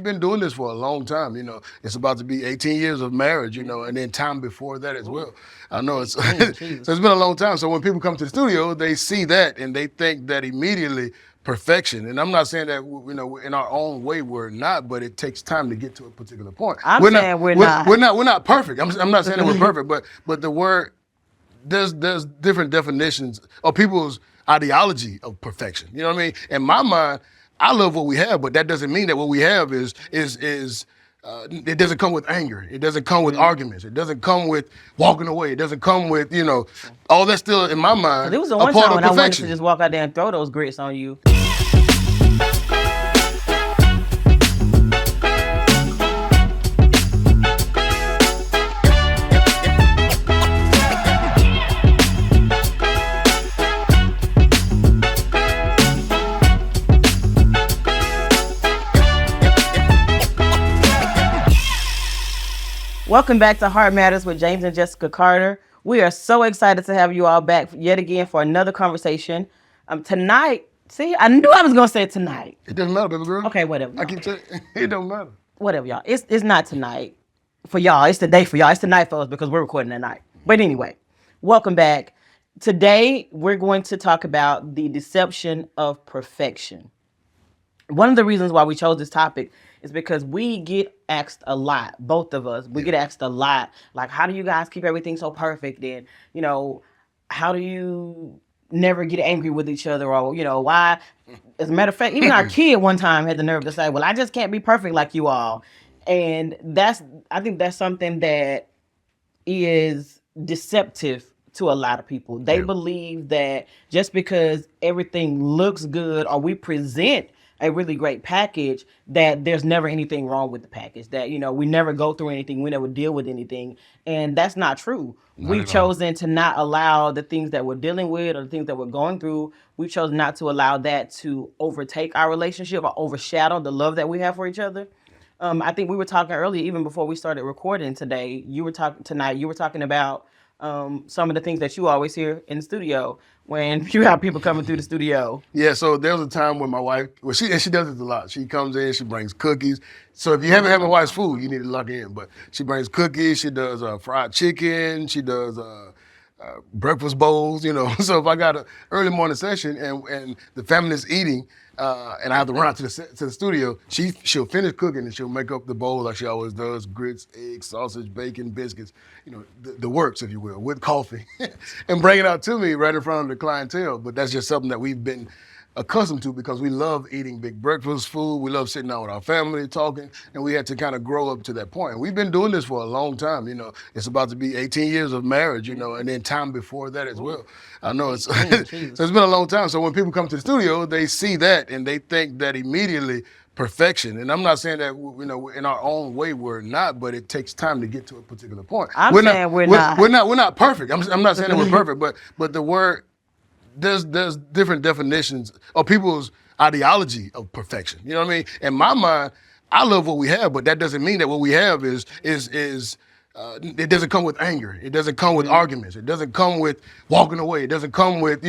we've been doing this for a long time. It's about to be 18 years of marriage. And then time before that as well. I know it's so it's been a long time. So when people come to the studio, they see that and they think that immediately perfection. And I'm not saying that in our own way we're not, but it takes time to get to a particular point. We're not. We're not perfect. I'm not saying that we're perfect, but the word there's different definitions of people's ideology of perfection. You know what I mean? In my mind, I love what we have, but that doesn't mean that what we have is it doesn't come with anger. It doesn't come with arguments. It doesn't come with walking away. It doesn't come with, all that's still in my mind. There was a part one time of when I wanted perfection. to just walk out there and throw those grits on you. Welcome back to Heart Matters with James and Jessica Carter. We are so excited to have you all back yet again for another conversation. Tonight, see, I knew I was going to say tonight. It doesn't matter, baby girl. Okay, whatever. I keep saying it don't matter. Whatever, y'all. It's not tonight for y'all. It's the day for y'all. It's tonight for us because we're recording at night. But anyway, welcome back. Today, we're going to talk about the deception of perfection. One of the reasons why we chose this topic is because we get asked a lot, both of us. We get asked a lot, like, how do you guys keep everything so perfect? And, how do you never get angry with each other? Or, why? As a matter of fact, even our kid one time had the nerve to say, well, I just can't be perfect like you all. And I think that's something that is deceptive to a lot of people. They believe that just because everything looks good or we present a really great package, that there's never anything wrong with the package, that, we never go through anything, we never deal with anything. And that's not true. We've chosen to not allow the things that we're dealing with or the things that we're going through, we've chosen not to allow that to overtake our relationship or overshadow the love that we have for each other. I think we were talking earlier, even before we started recording today, you were talking about some of the things that you always hear in the studio when you have people coming through the studio. Yeah, so there was a time when my wife, she does this a lot. She comes in, she brings cookies. So if you haven't had my wife's food, you need to lock in. But she brings cookies, she does fried chicken, she does breakfast bowls, So if I got an early morning session and the family is eating, and I have to run out to the studio, she'll finish cooking and she'll make up the bowl like she always does: grits, eggs, sausage, bacon, biscuits, the works, if you will, with coffee, and bring it out to me right in front of the clientele. But that's just something that we've been accustomed to because we love eating big breakfast food. We love sitting down with our family talking, and we had to kind of grow up to that point. And we've been doing this for a long time. It's about to be 18 years of marriage, and then time before that as well. I know it's so it's been a long time. So when people come to the studio, they see that and they think that immediately perfection. And I'm not saying that in our own way we're not, but it takes time to get to a particular point. We're not. We're not perfect. I'm not saying that we're perfect, but the word there's different definitions of people's ideology of perfection. You know what I mean? In my mind, I love what we have, but that doesn't mean that what we have is it doesn't come with anger. It doesn't come with arguments. It doesn't come with walking away. It doesn't come with,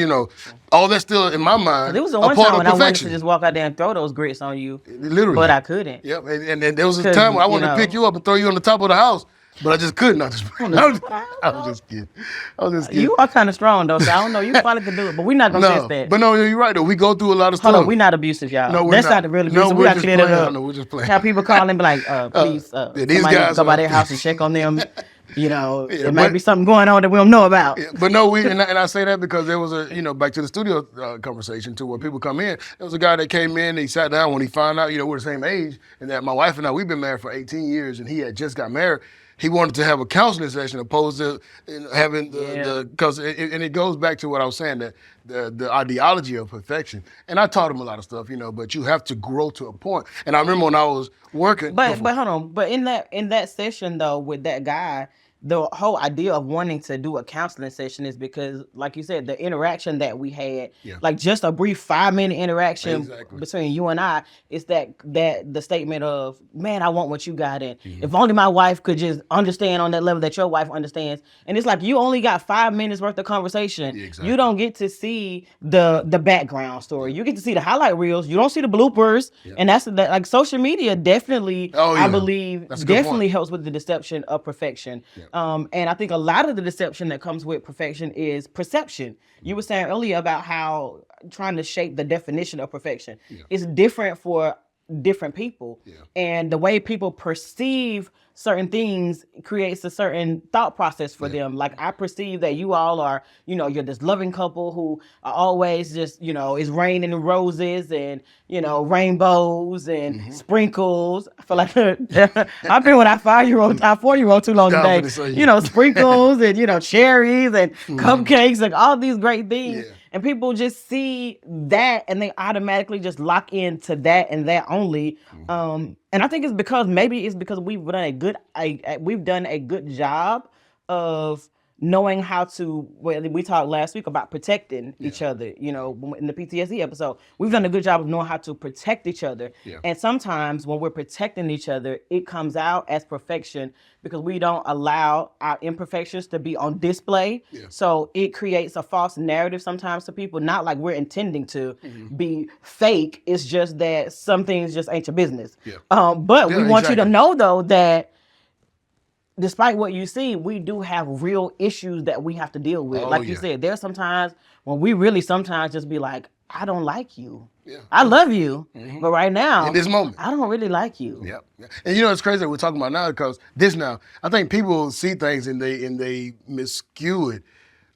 all that's still in my mind. There was a one time when I wanted to just walk out there and throw those grits on you. Literally. But I couldn't. Yep. And there was a time when I wanted to pick you up and throw you on the top of the house. But I just couldn't. I was just kidding. You are kind of strong, though, so I don't know. You probably could do it, but we're not going to test that. But no, you're right, though. We go through a lot of stuff. Hold on, we're not abusive, y'all. No, That's not the real abusive. We got to clear that up. No, we're just playing. Have people call and be like, please, these guys go by their house and check on them. There might be something going on that we don't know about. Yeah, but no, and I say that because there was back to the studio conversation too, where people come in. There was a guy that came in, he sat down when he found out, we're the same age, and that my wife and I, we've been married for 18 years, and he had just got married. He wanted to have a counseling session opposed to having because it goes back to what I was saying, that the ideology of perfection. And I taught him a lot of stuff, but you have to grow to a point. And I remember when I was working. But hold on, but in that session though with that guy, the whole idea of wanting to do a counseling session is because, like you said, the interaction that we had, Yeah. like just a brief 5-minute interaction Exactly. between you and I, is that the statement of, man, I want what you got in. Mm-hmm. If only my wife could just understand on that level that your wife understands. And it's like you only got 5 minutes worth of conversation. Yeah, exactly. You don't get to see the background story. You get to see the highlight reels. You don't see the bloopers. Yeah. And that's that. Like social media definitely, Oh, I yeah. believe, That's a good definitely point. helps with the deception of perfection. Yeah. And I think a lot of the deception that comes with perfection is perception. You were saying earlier about how trying to shape the definition of perfection is different for different people. Yeah. And the way people perceive certain things creates a certain thought process for them. Like I perceive that you all are, you're this loving couple who are always just, it's raining roses and, rainbows and sprinkles. I feel like I've been with our 4-year-old too long today. Sprinkles and, cherries and cupcakes and all these great things. Yeah. And people just see that and they automatically just lock into that and that only. And I think it's because we've done a good job of knowing how to. Well, we talked last week about protecting each other. In the PTSD episode, we've done a good job of knowing how to protect each other. Yeah. And sometimes when we're protecting each other, it comes out as perfection because we don't allow our imperfections to be on display. Yeah. So it creates a false narrative sometimes to people, not like we're intending to be fake. It's just that some things just ain't your business. Yeah. But we want you to exactly. know though that despite what you see, we do have real issues that we have to deal with. Oh, like you yeah. said, there's sometimes when we really sometimes just be like, I don't like you. Yeah. I love you. But right now, In this moment. I don't really like you. Yeah. And it's crazy that we're talking about now because I think people see things and they miscue it.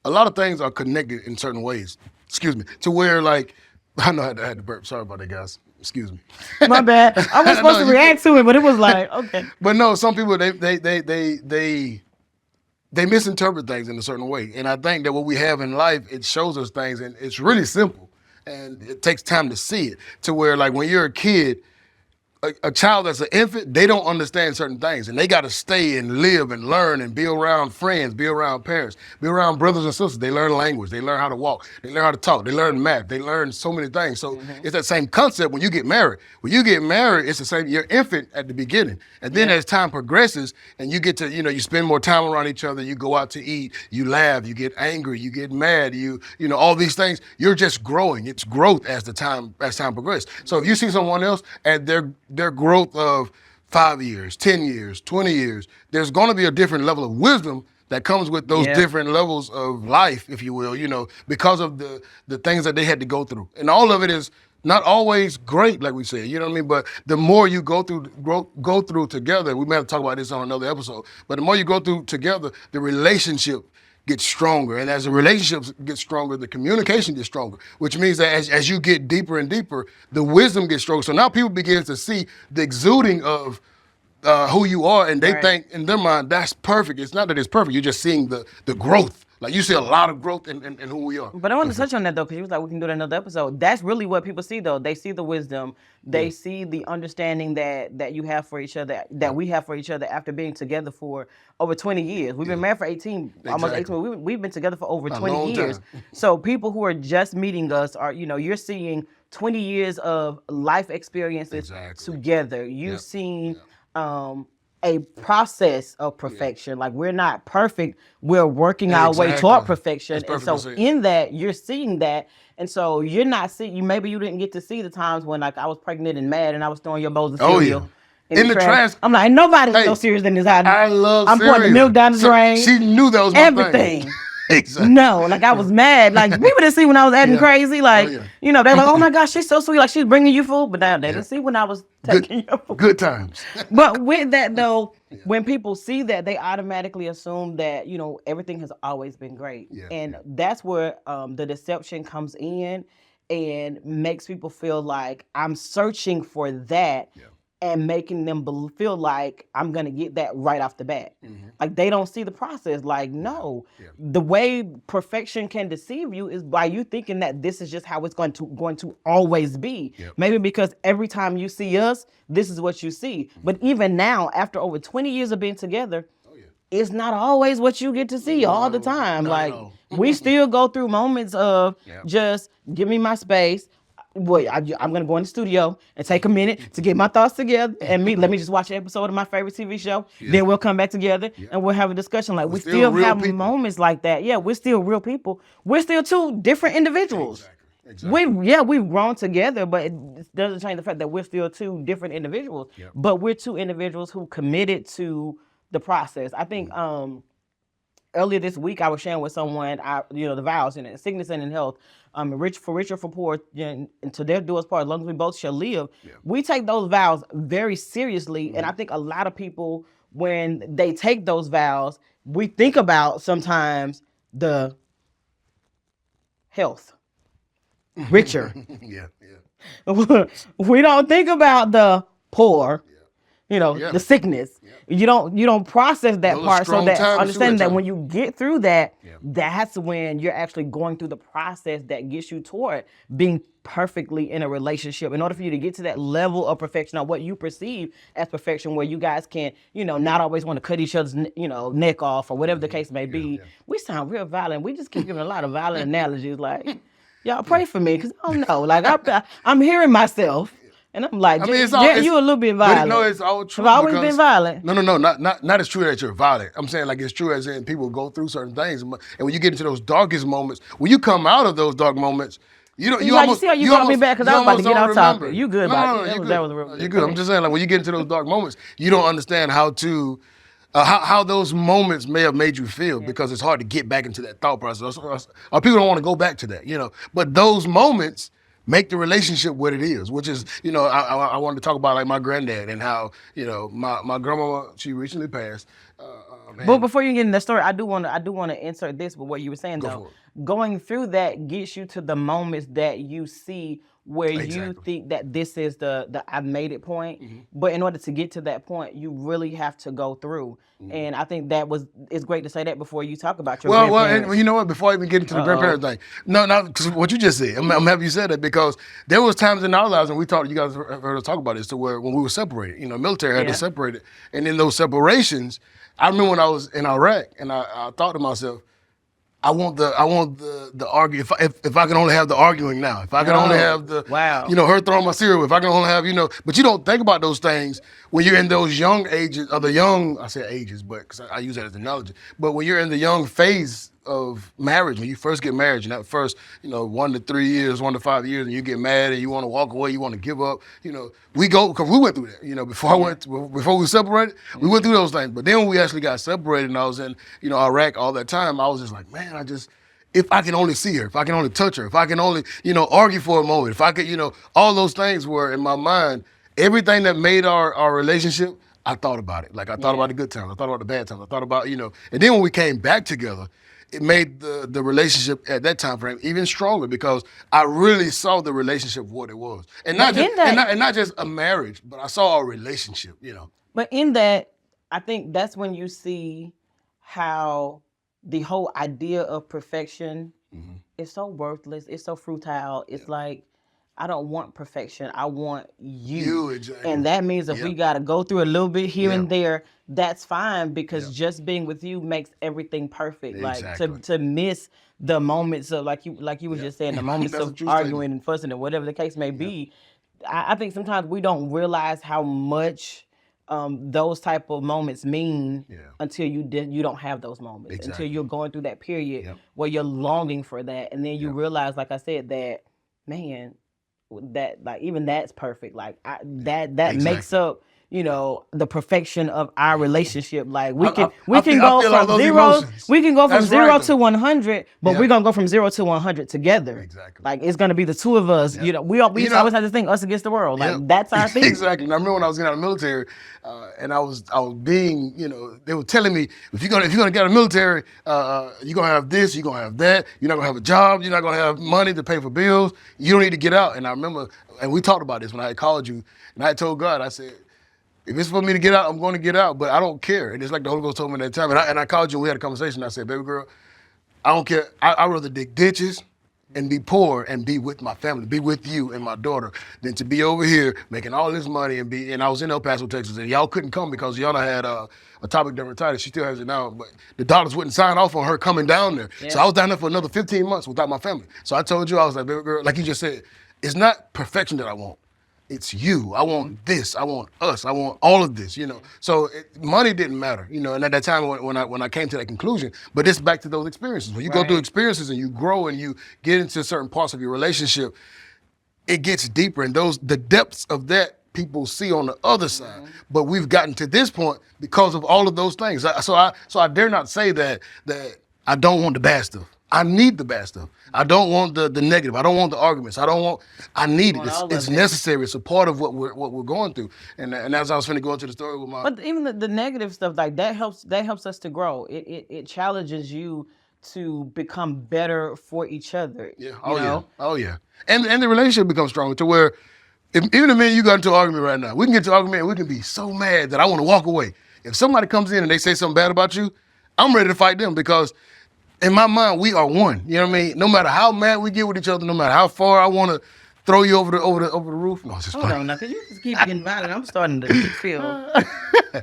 A lot of things are connected in certain ways. Excuse me. To where like, I know I had to burp. Sorry about that, guys. Excuse me. My bad. I was supposed to react to it, but it was like, okay. But no, some people they misinterpret things in a certain way. And I think that what we have in life, it shows us things and it's really simple. And it takes time to see it. To where like when you're a kid, a child that's an infant, they don't understand certain things. And they got to stay and live and learn and be around friends, be around parents, be around brothers and sisters. They learn language. They learn how to walk. They learn how to talk. They learn math. They learn so many things. So it's that same concept when you get married. When you get married, it's the same. You're infant at the beginning. And then as time progresses and you get to, you spend more time around each other, you go out to eat, you laugh, you get angry, you get mad, all these things, you're just growing. It's growth as time progresses. So if you see someone else and their growth of 5 years, 10 years, 20 years, there's going to be a different level of wisdom that comes with those different levels of life, if you will, because of the things that they had to go through. And all of it is not always great, like we said, you know what I mean? But the more you go through together, we may have to talk about this on another episode, but the more you go through together, the relationship gets stronger. And as the relationships get stronger, the communication gets stronger, which means that as you get deeper and deeper, the wisdom gets stronger. So now people begin to see the exuding of who you are, and they think in their mind, that's perfect. It's not that it's perfect. You're just seeing the growth. Like you see a lot of growth in who we are. But I want to touch on that though, because you was like, we can do that in another episode. That's really what people see though. They see the wisdom. They see the understanding that you have for each other, that we have for each other after being together for over 20 years. We've been married for 18, almost 18. We've been together for over 20 years. So people who are just meeting us are, you're seeing 20 years of life experiences together. You've seen a process of perfection. Like we're not perfect. We're working our way toward perfection. And so in that, you're seeing that. And so you're not seeing, maybe you didn't get to see the times when like I was pregnant and mad and I was throwing your bowls of cereal. In the trash. I'm like, nobody's so serious in this house. I love I'm pouring the milk down the drain. She knew that was my everything. Thing. Exactly. No, like I was mad. Like people didn't see when I was acting crazy. Like, they're like, oh my gosh, she's so sweet. Like she's bringing you food. But now they didn't see when I was taking your food. Good times. But with that though, when people see that, they automatically assume that, everything has always been great. And that's where the deception comes in and makes people feel like I'm searching for that. And making them feel like I'm going to get that right off the bat. Like they don't see the process. Like, no, the way perfection can deceive you is by you thinking that this is just how it's going to always be. Maybe because every time you see us, this is what you see. But even now, after over 20 years of being together, it's not always what you get to see all the No, time. not Like at all. we still go through moments of Yeah. just give me my space. Wait, I'm gonna go in the studio and take a minute to get my thoughts together and let me just watch an episode of my favorite TV show. Then we'll come back together and we'll have a discussion. Like we still still real have people. moments like that. Yeah, we're still real people. We're still two different individuals. Exactly. We've grown together, but it doesn't change the fact that we're still two different individuals. Yep. But we're two individuals who committed to the process. I think earlier this week I was sharing with someone, the vows and sickness and in health, rich for poor, and to their do us part, as long as we both shall live. Yeah. We take those vows very seriously, and I think a lot of people, when they take those vows, we think about sometimes the health, richer. Yeah. We don't think about the poor, the sickness. You don't process that Those are part, so strong that times too understanding at that times. when you get through that, that's when you're actually going through the process that gets you toward being perfectly in a relationship. In order for you to get to that level of perfection, or what you perceive as perfection, where you guys can, not always want to cut each other's, neck off or whatever the case may be. We sound real violent. We just keep giving a lot of violent analogies, like, y'all pray for me, because I don't know. Like, I'm hearing myself. And I'm like, you a little bit violent. But it's all true. Have I always been violent? No, not as true that you're violent. I'm saying like it's true as in people go through certain things, and when you get into those darkest moments, when you come out of those dark moments, you don't. You see how you brought me back because I was about to get off topic. You good, No, that was real. You're good. I'm just saying like when you get into those dark moments, you don't understand how to. How those moments may have made you feel, because it's hard to get back into that thought process, or people don't want to go back to that, But those moments make the relationship what it is, which is, I wanted to talk about like my granddad and how, my grandmama, she recently passed. But before you get into that story, I do want to insert this with what you were saying though. Going through that gets you to the moments that you see where you think that this is the I've made it point. But in order to get to that point, you really have to go through. And I think it's great to say that before you talk about your grandparents. And you know what? Before I even get into the grandparents thing, no, because what you just said, I'm happy you said that, because there was times in our lives, and we talked, you guys have heard us talk about this, to where when we were separated, military had to separate it, and in those separations, I remember when I was in Iraq, and I thought to myself, I want the argue. If I can only have the arguing now, if I can only have the her throwing my cereal, if I can only have but you don't think about those things when you're in those young ages, or I say ages, but because I use that as an analogy. But when you're in the young phase of marriage, when you first get married, and that first 1 to 3 years, 1 to 5 years, and you get mad and you want to walk away, you want to give up, we go, because we went through that. Before we separated, we went through those things. But then when we actually got separated, and I was in Iraq all that time, I was just like, man, if I can only see her, if I can only touch her, if I can only argue for a moment, if I could all those things were in my mind. Everything that made our relationship, I thought about it. Like I thought about the good times, I thought about the bad times, I thought about and then when we came back together, it made the relationship at that time frame even stronger, because I really saw the relationship for what it was, and not just a marriage, but I saw our relationship. But in that, I think that's when you see how the whole idea of perfection is so worthless. It's so futile. It's like, I don't want perfection. I want you. Exactly. And that means if we got to go through a little bit here and there, that's fine, because just being with you makes everything perfect. Exactly. Like to miss the moments of, like you were just saying, the moments of arguing and fussing and whatever the case may be. I think sometimes we don't realize how much those type of moments mean until you don't have those moments, until you're going through that period where you're longing for that, and then you realize, like I said, that, man, that like even that's perfect. Like that makes up the perfection of our relationship. Like we can go from zero to 100, but we're gonna go from 0 to 100 together. Exactly. Like it's gonna be the two of us. We always have to think us against the world. Like that's our thing. Exactly. And I remember when I was getting out of the military, and I was being, they were telling me, if you're gonna get out of the military, you're gonna have this, you're gonna have that, you're not gonna have a job, you're not gonna have money to pay for bills, you don't need to get out. And I remember, and we talked about this when I had called you, and I had told God, I said, if it's for me to get out, I'm going to get out, but I don't care. And it's like the Holy Ghost told me at that time. And I called you, and we had a conversation. I said, baby girl, I don't care. I'd rather dig ditches. and be poor and be with my family, be with you and my daughter, than to be over here making all this money and I was in El Paso, Texas, and y'all couldn't come because y'all had atopic dermatitis. She still has it now, but the doctors wouldn't sign off on her coming down there. Yeah. So I was down there for another 15 months without my family. So I told you, I was like, baby girl, like you just said, it's not perfection that I want. It's you. I want this. I want us. I want all of this. So money didn't matter. And at that time when I came to that conclusion, but it's back to those experiences. When you go through experiences and you grow and you get into certain parts of your relationship, it gets deeper, and the depths of that people see on the other side. But we've gotten to this point because of all of those things. So I dare not say that I don't want the bad stuff. I need the bad stuff. I don't want the negative. I don't want the arguments. I need it. It's necessary. It's a part of what we're going through. And as I was finna go into the story with my. But even the negative stuff, like that helps us to grow. It challenges you to become better for each other. Yeah. Oh yeah. And the relationship becomes stronger to where even if me and you got into an argument right now, we can get into an argument and we can be so mad that I want to walk away. If somebody comes in and they say something bad about you, I'm ready to fight them because in my mind, we are one. You know what I mean? No matter how mad we get with each other, no matter how far I want to throw you over the roof. No, it's just Hold on now, because you just keep getting violent. I'm starting to feel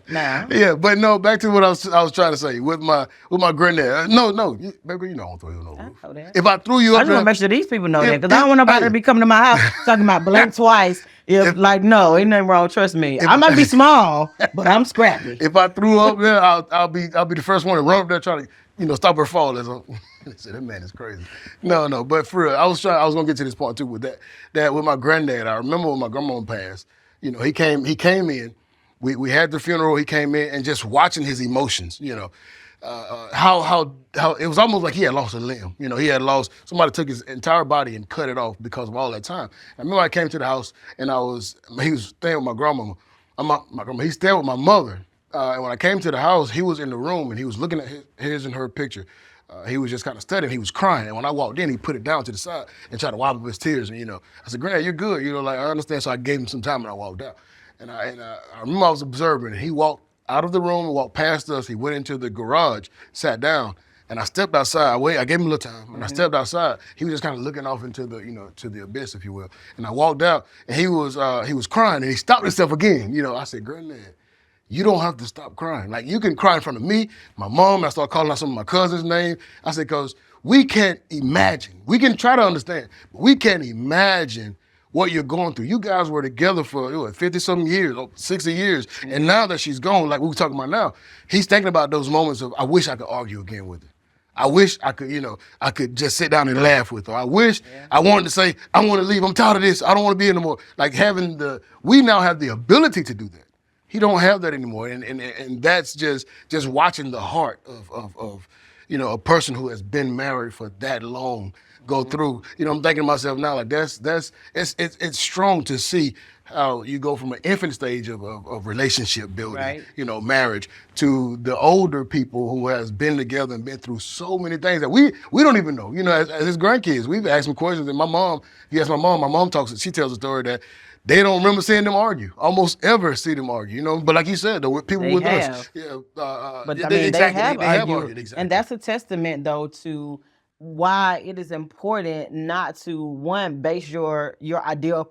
now. Yeah, but no, back to what I was trying to say with my granddad. No, baby, I won't throw you on the roof. I know that. If I threw you I up just there, want to make sure these people know that, because I don't want nobody to be coming to my house talking about blink twice. No, ain't nothing wrong. Trust me, I might be small, but I'm scrappy. If I threw up there, I'll be the first one to run up there trying to stop her fall. They said, that man is crazy. No, but for real, I was gonna get to this point too with that with my granddad. I remember when my grandma passed. He came in. We had the funeral. He came in and just watching his emotions. How it was almost like he had lost a limb. He had lost, somebody took his entire body and cut it off because of all that time. I remember I came to the house and he was staying with my grandmama. My grandma, he's staying with my mother. And when I came to the house, he was in the room and he was looking at his and her picture. He was just kind of studying. He was crying. And when I walked in, he put it down to the side and tried to wipe up his tears. And, I said, Granddad, you're good. I understand. So I gave him some time and I walked out. And I remember I was observing, and he walked out of the room and walked past us. He went into the garage, sat down, and I stepped outside. I gave him a little time, and I stepped outside. He was just kind of looking off into the, to the abyss, if you will. And I walked out, and he was crying, and he stopped himself again. I said, Granddad, you don't have to stop crying. Like, you can cry in front of me, my mom, and I started calling out some of my cousins' names. I said, because we can't imagine. We can try to understand, but we can't imagine what you're going through. You guys were together for 50-something years, 60 years, and now that she's gone, like we were talking about now, he's thinking about those moments of, I wish I could argue again with her. I wish I could, I could just sit down and laugh with her. I wish I wanted to say, I want to leave. I'm tired of this. I don't want to be here anymore. Like we now have the ability to do that. He don't have that anymore, and that's just watching the heart of a person who has been married for that long go through. I'm thinking to myself now, like it's strong to see how you go from an infant stage of relationship building, Right. Marriage, to the older people who has been together and been through so many things that we don't even know. As his grandkids, we've asked them questions, and my mom talks. She tells a story that they don't remember seeing them argue, almost ever see them argue, But like you said, the people They with have. us, But they have argued. argued, exactly. And that's a testament, though, to why it is important not to, one, base your ideal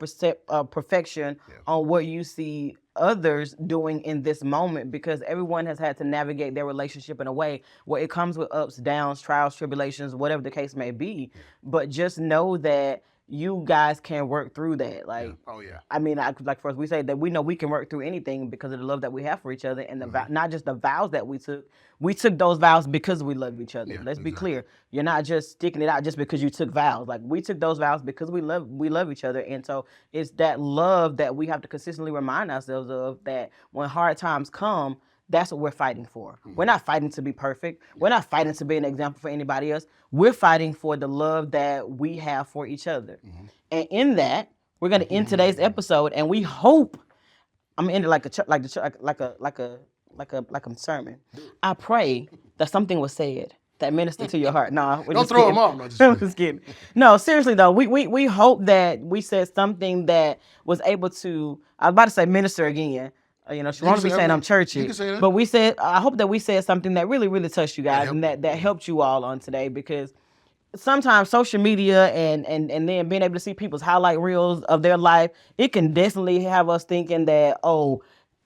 of perfection on what you see others doing in this moment, because everyone has had to navigate their relationship in a way where it comes with ups, downs, trials, tribulations, whatever the case may be. But just know that you guys can work through that. Like, Oh yeah. I mean, like for us, we say that we know we can work through anything because of the love that we have for each other, and not just the vows that we took. We took those vows because we love each other. Yeah, Let's be exactly. clear. You're not just sticking it out just because you took vows. Like, we took those vows because we love each other, and so it's that love that we have to consistently remind ourselves of, that when hard times come, that's what we're fighting for. We're not fighting to be perfect. We're not fighting to be an example for anybody else. We're fighting for the love that we have for each other. And in that, we're going to end today's episode, and we hope, I'm gonna end it like a sermon. I pray that something was said that ministered to your heart. No, we're Don't just throw kidding. them off. No, just I'm just kidding. No, seriously though, we hope that we said something that was able to, I was about to say minister again. Sharon be say saying that. I'm churchy, You can say that. but I hope that we said something that really, really touched you guys, and that helped you all on today, because sometimes social media and then being able to see people's highlight reels of their life, it can definitely have us thinking that,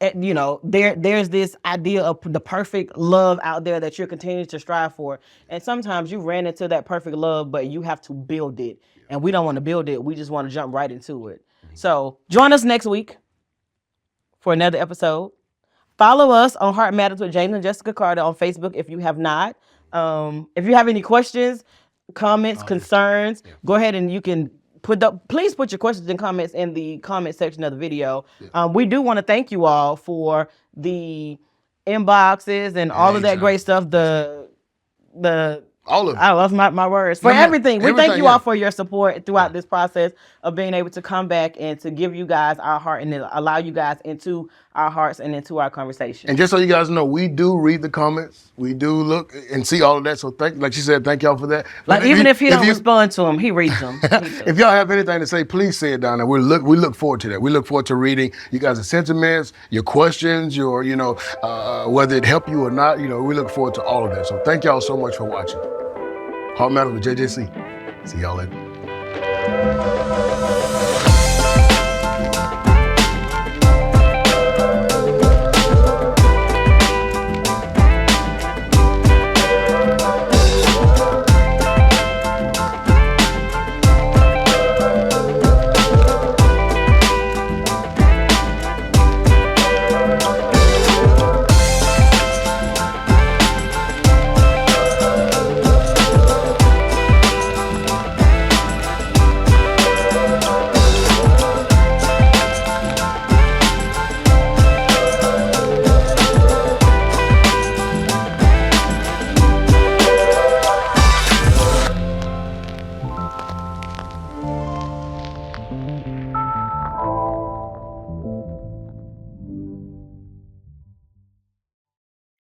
there's this idea of the perfect love out there that you're continuing to strive for. And sometimes you ran into that perfect love, but you have to build it. And we don't want to build it. We just want to jump right into it. So join us next week for another episode. Follow us on Heart Matters with James and Jessica Carter on Facebook if you have not. If you have any questions, comments, concerns, go ahead and you can please put your questions and comments in the comment section of the video. We do want to thank you all for the inboxes and all of that great stuff. All of it. I lost my words. For everything. We thank you all for your support throughout this process of being able to come back and to give you guys our heart and allow you guys into our hearts and into our conversation. And just so you guys know, we do read the comments. We do look and see all of that. So like she said, thank y'all for that. Like if he don't respond to them, he reads them. If y'all have anything to say, please say it down there. We look forward to that. We look forward to reading you guys' sentiments, your questions, your whether it helped you or not. We look forward to all of that. So thank y'all so much for watching. Heart Matters with JJC. See y'all later.